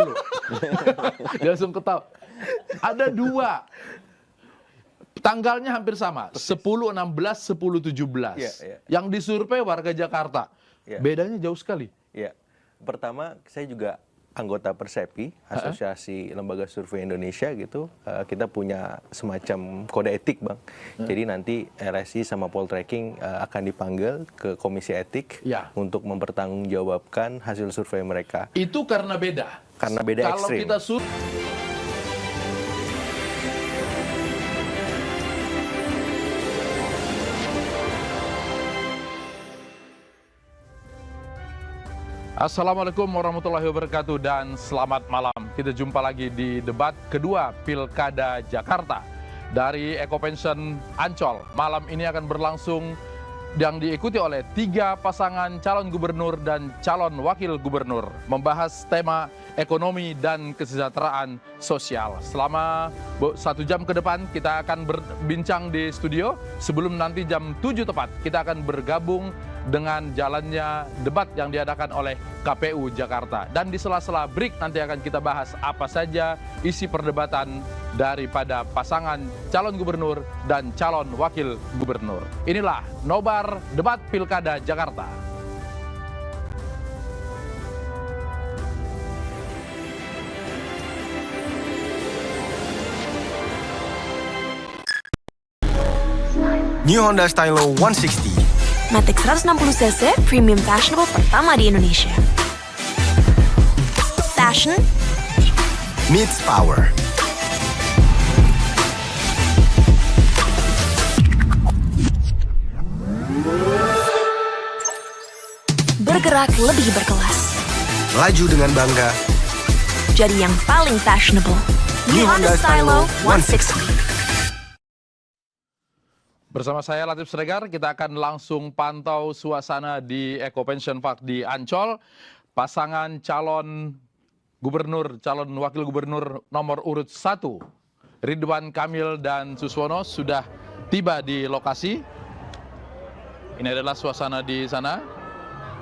dulu. Dia langsung ketawa. Ada dua. Tanggalnya hampir sama, 10, 16, 10, 17. Yang disurvei warga Jakarta. Bedanya jauh sekali. Ya, pertama saya juga anggota Persepi, Asosiasi Lembaga Survei Indonesia gitu. Kita punya semacam kode etik, Bang. Jadi nanti RSI sama Poltreking akan dipanggil ke Komisi Etik untuk mempertanggungjawabkan hasil survei mereka. Itu karena beda. Karena beda Kalau ekstrim. kita Assalamualaikum warahmatullahi wabarakatuh dan selamat malam. Kita jumpa lagi di debat kedua Pilkada Jakarta dari Ekopension Ancol. Malam ini akan berlangsung yang diikuti oleh 3 pasangan calon gubernur dan calon wakil gubernur membahas tema ekonomi dan kesejahteraan sosial. Selama 1 jam ke depan kita akan berbincang di studio. Sebelum nanti jam 7 tepat kita akan bergabung dengan jalannya debat yang diadakan oleh KPU Jakarta. Dan di sela-sela break nanti akan kita bahas apa saja isi perdebatan daripada pasangan calon gubernur dan calon wakil gubernur. Inilah Nobar Debat Pilkada Jakarta. New Honda Stylo 160. Matic 160cc premium fashionable pertama di Indonesia. Fashion meets power. Bergerak lebih berkelas. Laju dengan bangga. Jadi yang paling fashionable. New Honda Stylo 160. Bersama saya Latif Sregar, kita akan langsung pantau suasana di Ekopension Park di Ancol. Pasangan calon gubernur, calon wakil gubernur nomor urut 1, Ridwan Kamil dan Suswono sudah tiba di lokasi. Ini adalah suasana di sana.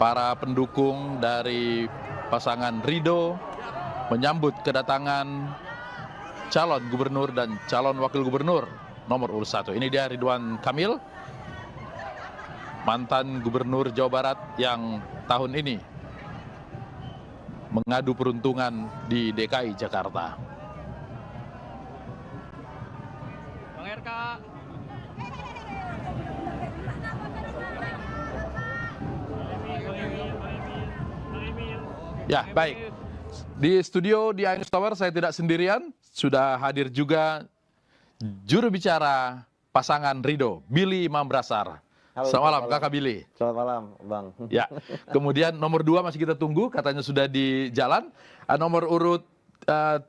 Para pendukung dari pasangan Rido menyambut kedatangan calon gubernur dan calon wakil gubernur nomor urut 1. Ini dia Ridwan Kamil, mantan gubernur Jawa Barat yang tahun ini mengadu peruntungan di DKI Jakarta. Bang RK. Ya, baik. Di studio di Ainus Tower saya tidak sendirian, sudah hadir juga juru bicara pasangan Rido, Billy Mambrasar. Selamat malam, Kakak Billy. Selamat malam, Bang. Ya, kemudian nomor 2 masih kita tunggu, katanya sudah di jalan. Nomor urut 3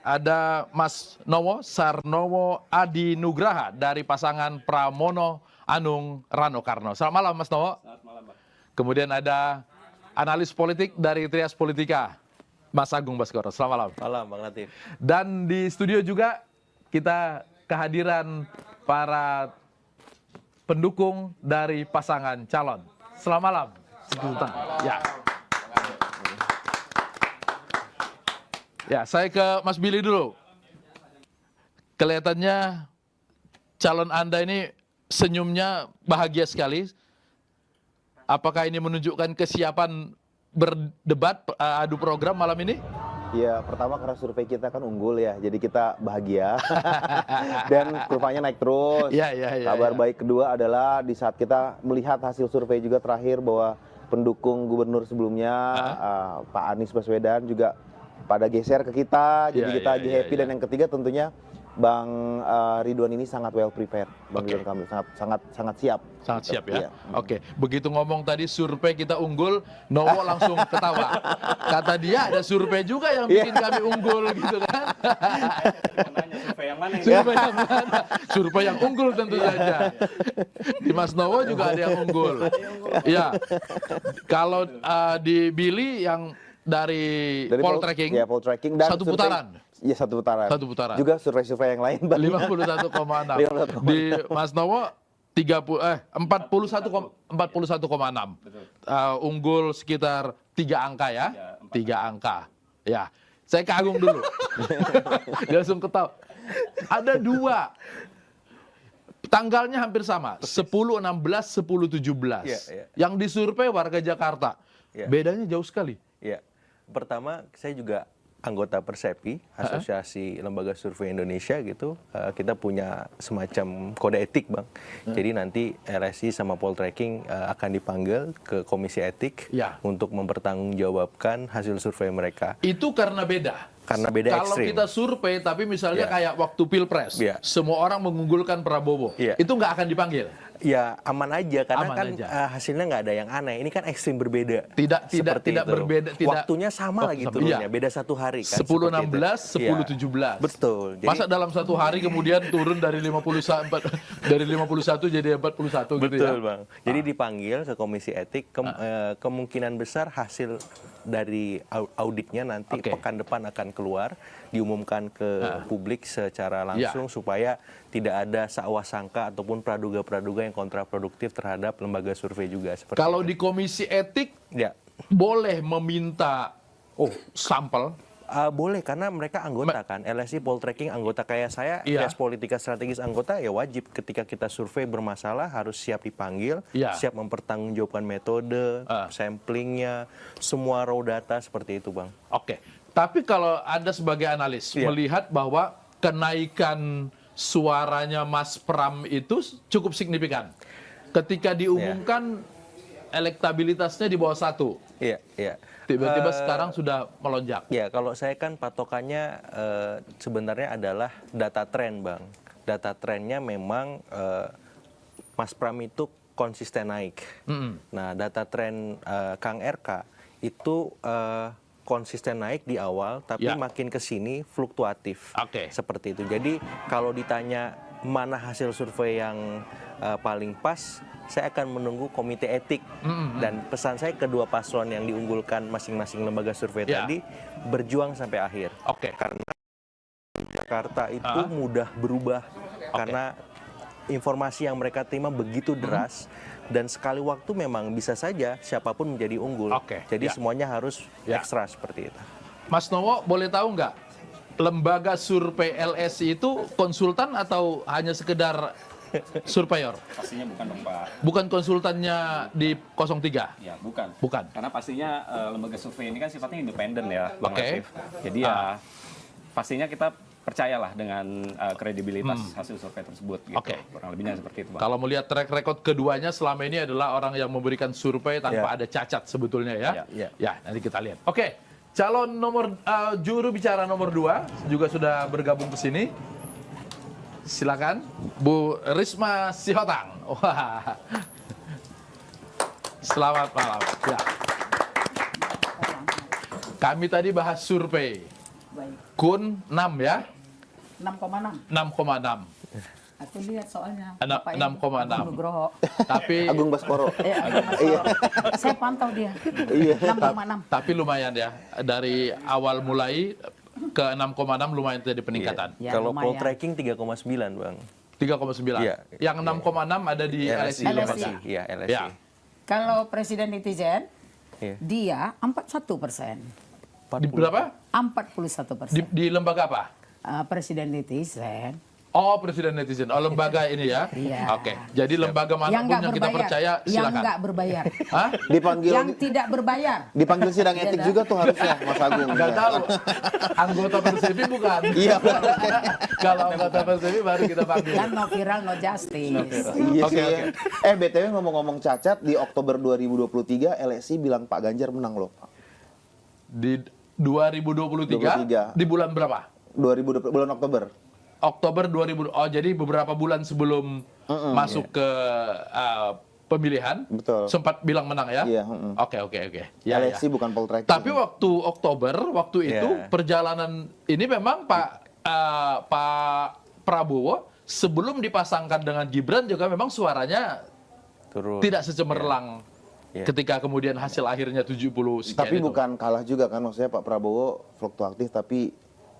ada Mas Nomo Sarnomo Adi Nugraha dari pasangan Pramono Anung Rano Karno. Selamat malam, Mas Nomo. Selamat malam, Bang. Kemudian ada analis politik dari Trias Politika, Mas Agung Baskoro. Selamat malam. Malam, Bang Latif. Dan di studio juga kita kehadiran para pendukung dari pasangan calon. Selamat malam. Sultan. Ya. Ya, saya ke Mas Billy dulu. Kelihatannya calon Anda ini senyumnya bahagia sekali. Apakah ini menunjukkan kesiapan berdebat adu program malam ini? Ya, pertama karena survei kita kan unggul ya, jadi kita bahagia dan kurvanya naik terus. Kabar baik kedua adalah di saat kita melihat hasil survei juga terakhir bahwa pendukung gubernur sebelumnya Pak Anies Baswedan juga pada geser ke kita, jadi kita lagi happy. Dan yang ketiga tentunya Bang Ridwan ini sangat well prepared, Bang Ridwan Kamil sangat siap. Sangat siap ya. Oke, begitu ngomong tadi survei kita unggul, Nowo langsung ketawa. Kata dia ada survei juga yang bikin kami unggul gitu kan. Survei yang mana? Survei yang mana? Survei yang unggul tentu saja. Di Mas Nowo juga ada yang unggul. Iya. Kalau di Billy yang dari Poltreking, Poltreking dan satu putaran. Iya, satu putaran. Satu putaran. Juga survei-survei yang lain. 51,6. Di Mas Nowo 41,6. Unggul sekitar 3 angka ya. 3 angka. Ya. Saya ke Agung dulu. Dia langsung ketawa. Ada 2. Tanggalnya hampir sama, 10, 16, 10, 17. Yang disurvei warga Jakarta. Bedanya jauh sekali. Ya, pertama saya juga anggota Persepi, Asosiasi Lembaga Survei Indonesia gitu. Kita punya semacam kode etik, Bang. Jadi nanti LSI sama Poltreking akan dipanggil ke Komisi Etik untuk mempertanggungjawabkan hasil survei mereka. Itu karena beda. Karena beda Kalau ekstrim. kita survei, tapi misalnya kayak waktu Pilpres, semua orang mengunggulkan Prabowo, itu nggak akan dipanggil. Ya aman aja karena Aman kan aja. hasilnya nggak ada yang aneh. Ini kan ekstrim berbeda. Tidak berbeda. Waktunya sama lagi turunnya, beda 1 hari kan. 10, 16, 10, 17. Betul. Jadi, Masa dalam 1 hari kemudian turun dari 51 jadi 41 gitu ya? betul, Bang. Jadi dipanggil ke Komisi Etik, kemungkinan besar hasil dari auditnya nanti pekan depan akan keluar, diumumkan ke publik secara langsung supaya tidak ada sangka sangka ataupun praduga-praduga yang kontraproduktif terhadap lembaga survei juga. Seperti Kalau itu. di Komisi Etik boleh meminta sampel. Boleh karena mereka anggota kan, LSI Poltreking anggota kayak saya, Tes Politika Strategis anggota ya wajib ketika kita survei bermasalah harus siap dipanggil, siap mempertanggungjawabkan metode, samplingnya, semua raw data seperti itu, Bang. Oke, tapi kalau Anda sebagai analis melihat bahwa kenaikan suaranya Mas Pram itu cukup signifikan. Ketika diumumkan elektabilitasnya di bawah 1. Iya, iya. Tiba-tiba sekarang sudah melonjak. Ya, kalau saya kan patokannya sebenarnya adalah data tren, Bang. Data trennya memang Mas Pram itu konsisten naik. Nah, data tren Kang RK itu konsisten naik di awal, tapi makin ke sini fluktuatif. Seperti itu. Jadi kalau ditanya mana hasil survei yang paling pas, saya akan menunggu komite etik. Dan pesan saya kedua paslon yang diunggulkan masing-masing lembaga survei tadi, berjuang sampai akhir. Karena Jakarta itu mudah berubah, karena informasi yang mereka terima begitu deras, dan sekali waktu memang bisa saja siapapun menjadi unggul. Jadi semuanya harus ekstra seperti itu. Mas Nowo, boleh tahu nggak, lembaga survei LSI itu konsultan atau hanya sekedar surveyor? Pastinya bukan dong, Pak. Bukan konsultannya di 03? Ya, bukan. Bukan. Karena pastinya lembaga survei ini kan sifatnya independen ya, Bang Latif. Jadi ya pastinya kita percayalah dengan kredibilitas hasil survei tersebut gitu. Kurang lebihnya seperti itu, Bang. Kalau melihat track record keduanya selama ini adalah orang yang memberikan survei tanpa ada cacat sebetulnya ya. Ya, nanti kita lihat. Oke, calon nomor juru bicara nomor 2 juga sudah bergabung ke sini. Silakan, Bu Risma Sihotang. Wah. Selamat malam. Ya. Kami tadi bahas survei. Kun 6 ya? 6,6. 6,6. Aku lihat soalnya. 6,6. Nugroho. Tapi Agung Baskoro. Iya. Saya pantau dia. 6,6. Tapi lumayan ya. Dari awal mulai ke 6,6 lumayan terjadi peningkatan. Ya, Kalau lumayan. Poltreking 3,9, Bang. 3,9. Yang 6,6 ada di LSI. Iya, LSI. Kalau Presiden Netizen, Iya. dia 41%. Di berapa? 41%. Di lembaga apa? Presiden Netizen. Oh, Presiden Netizen. Oh, lembaga ini ya? Iya. Oke. Jadi lembaga manapun yang kita percaya, Yang silakan. nggak berbayar. Hah? Dipanggil Yang tidak berbayar. dipanggil sidang etik juga tuh harusnya, Mas Agung. Nggak tahu. Anggota Persepi bukan? Iya. Kalau anggota Persepi baru kita panggil. Kan no viral, no justice. Iya Oke, sih. oke. BTW ngomong-ngomong cacat, di Oktober 2023 LSI bilang Pak Ganjar menang loh. Di 2023, 23. di bulan berapa? 2020 bulan Oktober. Oktober 2000. Oh, jadi beberapa bulan sebelum masuk ke pemilihan, Betul. sempat bilang menang ya? Iya, Oke. Ya, LSI ya. bukan Poltreking. Tapi waktu Oktober, waktu itu perjalanan ini memang Pak Prabowo sebelum dipasangkan dengan Gibran juga memang suaranya Turun. tidak secemerlang ketika kemudian hasil akhirnya 70 sekian Tapi itu. bukan kalah juga kan, maksudnya Pak Prabowo fluktuatif, tapi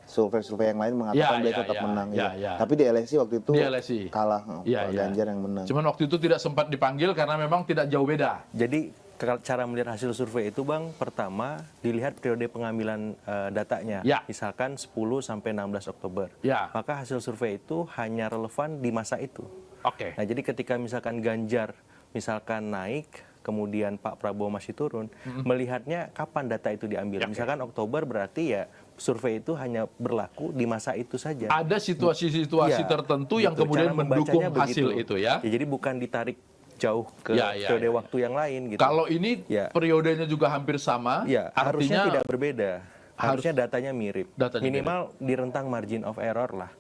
survei-survei yang lain mengatakan dia tetap menang. Tapi di LSI waktu itu Di LSI. kalah Pak Ganjar yang menang. Cuman waktu itu tidak sempat dipanggil karena memang tidak jauh beda. Jadi cara melihat hasil survei itu Bang, pertama dilihat periode pengambilan datanya. Misalkan 10 sampai 16 Oktober. Maka hasil survei itu hanya relevan di masa itu. Nah, jadi ketika misalkan Ganjar misalkan naik, kemudian Pak Prabowo masih turun, melihatnya kapan data itu diambil. Misalkan Oktober berarti ya survei itu hanya berlaku di masa itu saja. Ada situasi-situasi tertentu yang kemudian mendukung hasil itu ya. Jadi bukan ditarik jauh ke periode waktu yang lain gitu. Kalau ini periodenya juga hampir sama, harusnya tidak berbeda. Harusnya datanya mirip. Minimal di rentang margin of error lah.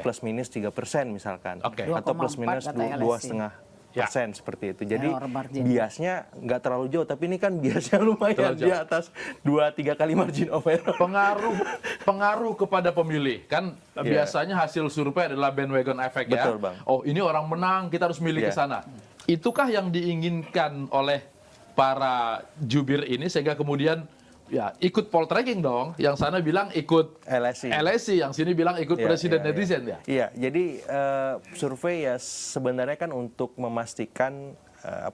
Plus minus 3% misalkan. Atau plus minus 2,5% seperti itu. Jadi biasnya nggak terlalu jauh, tapi ini kan biasnya lumayan di atas 2-3 kali margin of error. Pengaruh kepada pemilih. Kan biasanya hasil survei adalah bandwagon effect ya. Betul, Bang. Oh, ini orang menang, kita harus milih ke sana. Itukah yang diinginkan oleh para jubir ini sehingga kemudian ya ikut poll tracking dong, yang sana bilang ikut LSI, yang sini bilang ikut presiden netizen ya. Iya, jadi survei ya sebenarnya kan untuk memastikan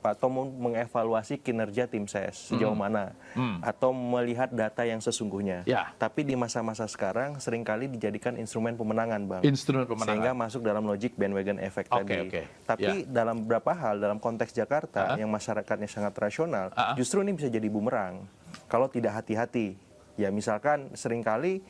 atau mengevaluasi kinerja tim ses sejauh mana atau melihat data yang sesungguhnya. Tapi di masa-masa sekarang seringkali dijadikan instrumen pemenangan, Bang. Instrumen pemenangan. Sehingga masuk dalam logik bandwagon effect tadi. Tapi dalam beberapa hal, dalam konteks Jakarta yang masyarakatnya sangat rasional, justru ini bisa jadi bumerang kalau tidak hati-hati. Ya misalkan seringkali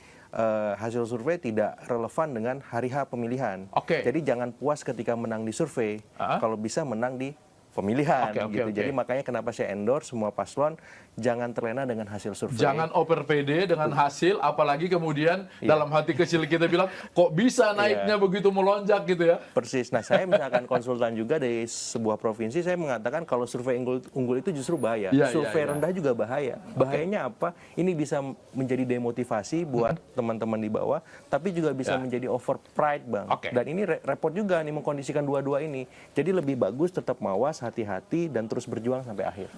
hasil survei tidak relevan dengan hari H pemilihan. Jadi jangan puas ketika menang di survei, kalau bisa menang di pemilihan gitu. Jadi makanya kenapa saya endorse semua paslon jangan terlena dengan hasil survei. Jangan over PD dengan hasil, apalagi kemudian dalam hati kecil kita bilang kok bisa naiknya begitu melonjak gitu ya. Persis. Nah, saya misalkan konsultan juga dari sebuah provinsi, saya mengatakan kalau survei unggul itu justru bahaya. Survei rendah juga bahaya. Bahayanya apa? Ini bisa menjadi demotivasi buat teman-teman di bawah, tapi juga bisa menjadi over pride, Bang. Dan ini repot juga nih mengkondisikan dua-dua ini. Jadi lebih bagus tetap mawas, hati-hati dan terus berjuang sampai akhir.